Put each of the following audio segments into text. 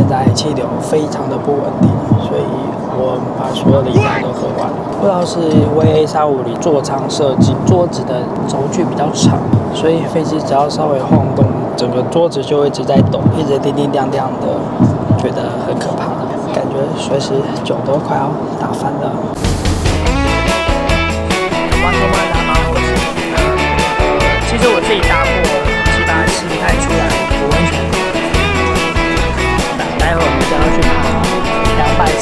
现在气流非常的不稳定，所以我把所有的饮料都喝完了。不知道是因为A350座舱设计，桌子的轴距比较长，所以飞机只要稍微晃动，整个桌子就一直在抖，一直叮叮当当的，觉得很可怕，感觉随时酒都快要打翻了。其实我自己搭过，基本上吃不太出来有温泉。待会我们就要去爬271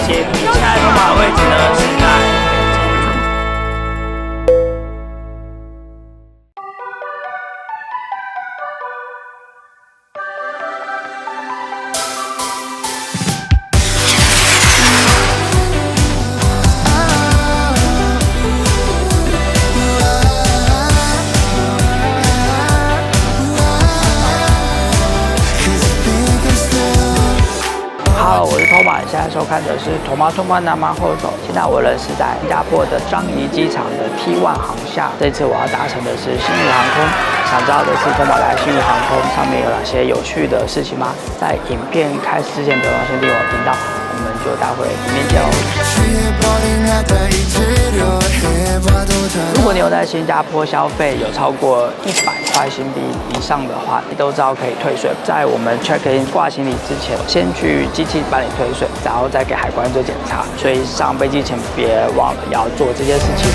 阶梯，现在通爬的位置呢是在。我是托马，现在收看的是托马南马后走。现在我人是在新加坡的樟宜机场的 T1 航厦。这次我要搭乘的是星宇航空。想知道的是托马来星宇航空上面有哪些有趣的事情吗？在影片开始之前，别忘先订阅我频道。我们就待会影片见哦。如果你有在新加坡消费有超过100块新币以上的话，你都知道可以退税。在我们 check in 挂行李之前，先去机器帮你退税，然后再给海关做检查。所以上飞机前别忘了要做这件事情。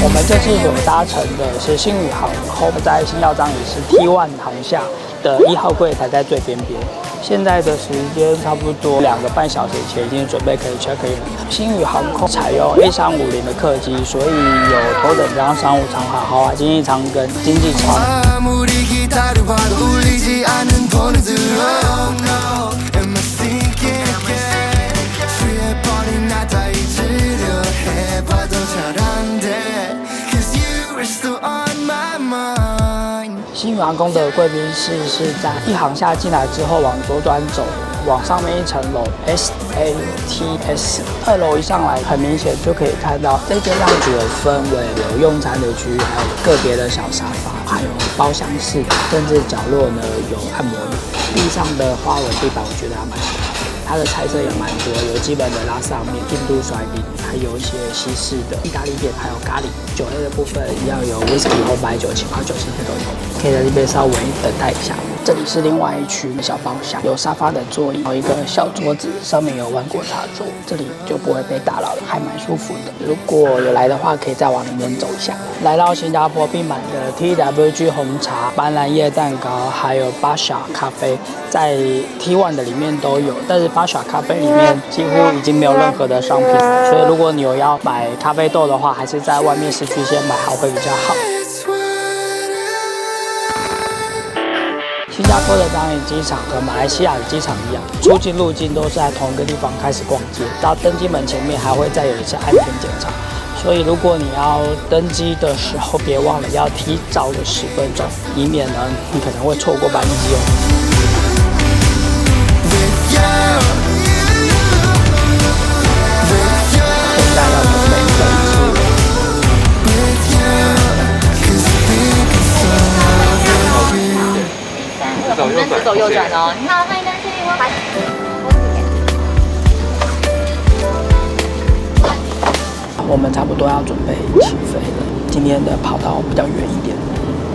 我们这次所搭乘的是星宇航空，在新耀樟宜是 T1 航厦的1号柜台在最边边。现在的时间差不多2个半小时以前已经准备可以 check in 了。星宇航空采用A350的客机，所以有头等舱、商务舱、豪华经济舱跟经济舱。星宇航空的贵宾室是在一航厦进来之后往左转走，往上面1层楼 SATS。2楼一上来，很明显就可以看到这间样子有分为有用餐的区域，还有个别的小沙发，还有包厢式，甚至角落呢有按摩椅。地上的花纹地板我觉得还蛮好看的。它的菜色也蛮多，有基本的拉萨面、印度甩饼，还有一些西式的意大利面，还有咖喱。酒类的部分一样有 whisky 红白酒、气泡酒，现在都有，可以在这边稍微等待一下。这里是另外一区小包厢，有沙发的座椅，有一个小桌子，上面有万果茶桌，这里就不会被打扰了，还蛮舒服的。如果有来的话，可以再往里面走一下。来到新加坡必买的 TWG 红茶、斑斓叶蛋糕，还有巴莎咖啡，在 T1 的里面都有，但是巴莎咖啡里面几乎已经没有任何的商品，所以如果你有要买咖啡豆的话，还是在外面市区先买好会比较好。新加坡的樟宜机场和马来西亚的机场一样，出境入境都是在同一个地方开始逛街，到登机门前面还会再有一次安全检查。所以如果你要登机的时候，别忘了要提早了10分钟，以免呢你可能会错过班机哦。现在要准备登机了。我们直走右转哦。你好，欢迎登机。我们差不多要准备起飞了。今天的跑道比较远一点，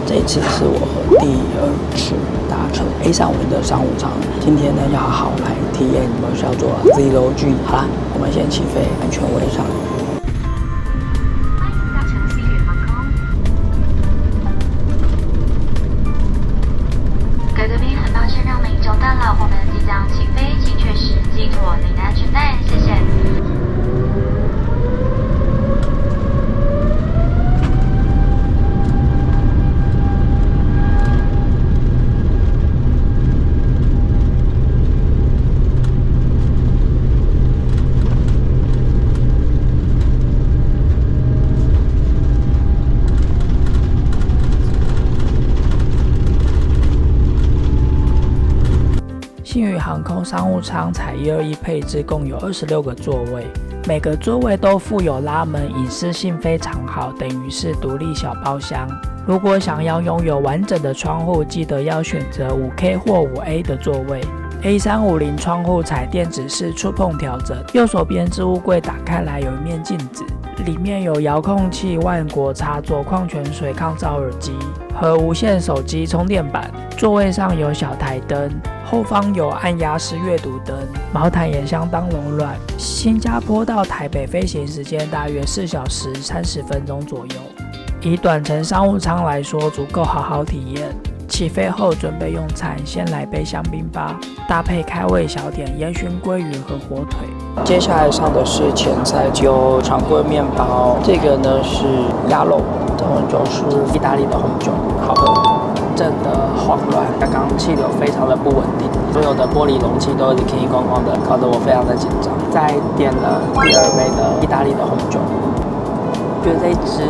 这一次是我第2次搭乘 A350的商务舱。今天呢要好好来体验什么叫做 Zero G。好啦，我们先起飞，安全位上。各位贵宾，很抱歉让您久等了，我们即将起飞，请确实系妥您的安全带，谢谢。星宇航空商务舱采121配置，共有26个座位，每个座位都附有拉门，隐私性非常好，等于是独立小包厢。如果想要拥有完整的窗户，记得要选择 5K 或 5A 的座位。A350 窗户采电子式触碰调整，右手边置物柜打开来有一面镜子，里面有遥控器、万国插座、矿泉水、抗噪耳机和无线手机充电板。座位上有小台灯，后方有按压式阅读灯，毛毯也相当柔软。新加坡到台北飞行时间大约4小时30分钟左右，以短程商务舱来说，足够好好体验。起飞后准备用餐，先来杯香槟吧，搭配开胃小点烟熏鲑鱼和火腿。接下来上的是前菜，有长棍面包，这个呢是鸭肉，这红酒是意大利的红酒，好喝。震得慌乱，刚刚气流非常的不稳定，所有的玻璃容器都一直叮叮咣咣的，搞得我非常的紧张。再点了第2杯的意大利的红酒。觉得这一支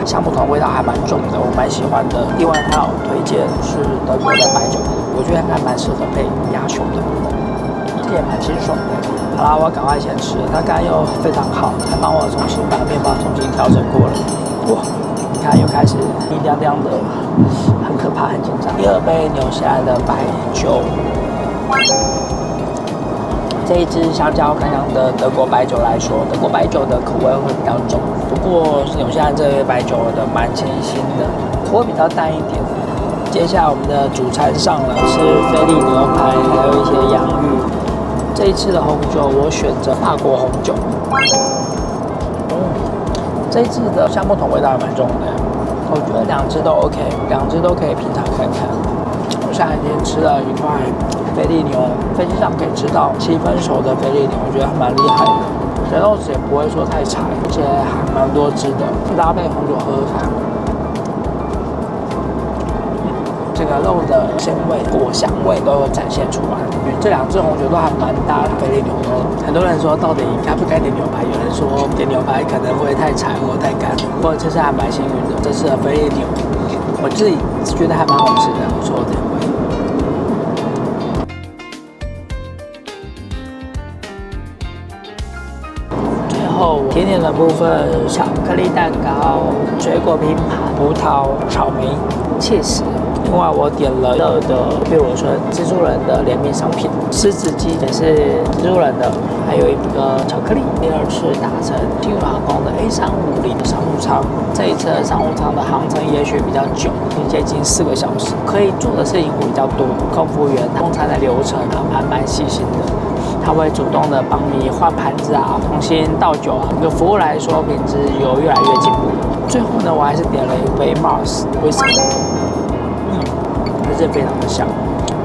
橡木桶味道还蛮重的，我蛮喜欢的。另外，它有推荐是德国的白酒，我觉得还蛮适合配鸭胸的，这也蛮清爽的。好啦，我要赶快先吃，它刚刚又非常好，还帮我重新把面包重新调整过了。哇，你看又开始一亮亮的，很可怕，很紧张。第2杯纽西兰的白酒。这一支相较刚刚的德国白酒来说，德国白酒的口味会比较重，不过纽西兰这杯白酒的蛮清新的，口味比较淡一点。接下来我们的主餐上了是菲力牛排，还有一些洋芋。这一次的红酒我选择法国红酒。这一支的橡木桶味道还蛮重的，我觉得2支都 OK， 2支都可以品尝看看。我现在已经吃了一块菲力牛，飞机上可以吃到7分熟的菲力牛，我觉得还蛮厉害的，肥肉质也不会说太柴，而且还蛮多汁的，搭配红酒喝喝看。这个肉的鲜味、果香味都有展现出来。这2支红酒都还蛮搭菲力牛肉。很多人说到底该不该点牛排，有人说点牛排可能会太柴或太干，不过这次还蛮幸运的，这次的菲力牛我自己觉得还蛮好吃的，不错的。甜点的部分，巧克力蛋糕、水果拼盘、葡萄、草莓、cheese。另外我点了热的碧螺春蜘蛛人的联名商品，狮子鸡也是蜘蛛人的，还有一个巧克力。第2次搭乘新宇航空的 A350 商务舱，这一次的商务舱的航程也许比较久，接近4个小时，可以做的事情比较多。空服员用餐的流程还蛮细心的。他会主动的帮你换盘子啊，重新倒酒啊，就服务来说，品质有越来越进步。最后呢，我还是点了一杯 Mars Whisky， 还是非常的香。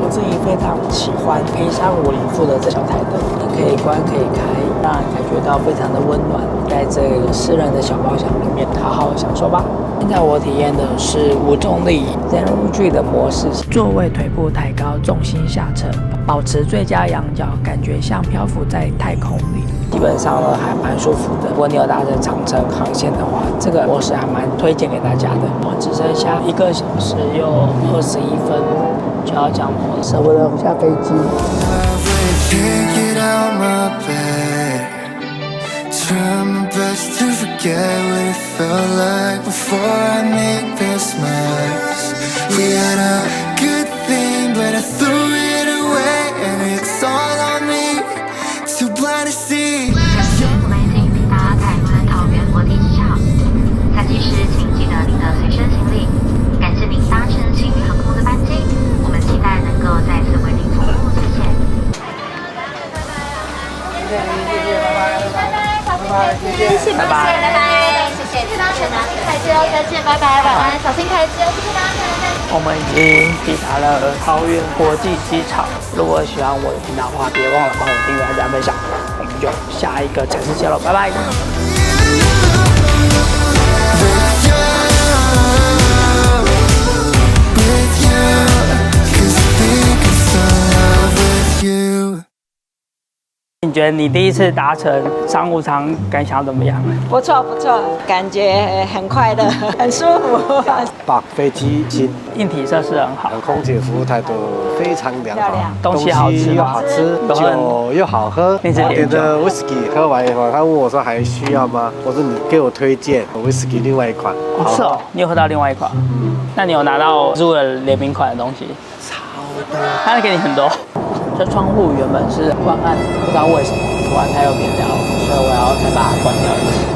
我自己非常喜欢 A350附的这小台灯，可以关可以开，让人感觉到非常的温暖。在这个私人的小包厢里面，好好享受吧。现在我体验的是无重力 Zero G 的模式，座位腿部抬高，重心下沉，保持最佳仰角，感觉像漂浮在太空里。基本上呢还蛮舒服的。如果你有搭乘长程航线的话，这个模式还蛮推荐给大家的。我只剩下1个小时又21分就要降落了，舍不得下飞机。Try my best to forget what it felt like before I made this mess. We had a good thing, but I threw it away, and it's all on me, too blind to see. 我们已经抵达台湾桃园国际机场，下机时请记得您的随身行李。感谢您搭乘新宇航空的班机，我们期待能够再次为您服务，谢谢。谢谢，拜拜。拜拜，谢谢，拜拜，拜拜，谢谢，搭乘开机哦，再见，拜拜，晚安，小心开机哦，谢谢大家。我们已经抵达了桃园国际机场。如果喜欢我的频道的话，别忘了帮我订阅、按赞、分享。我们就下一个城市见喽，拜拜。你觉得你第一次搭乘商务舱感想怎么样？不错不错，感觉很快乐，很舒服。把飞机新，硬体设施很好，空姐服务态度非常良好，东西好吃又好吃，酒又好喝。我点的 whisky 喝完以后，他问我说还需要吗？我说你给我推荐 whisky 另外一款。哦，是哦，你有喝到另外一款？那你有拿到入了联名款的东西？超多。他给你很多。这窗户原本是关暗，不知道为什么突然它又变亮了，所以我要再把它关掉一次。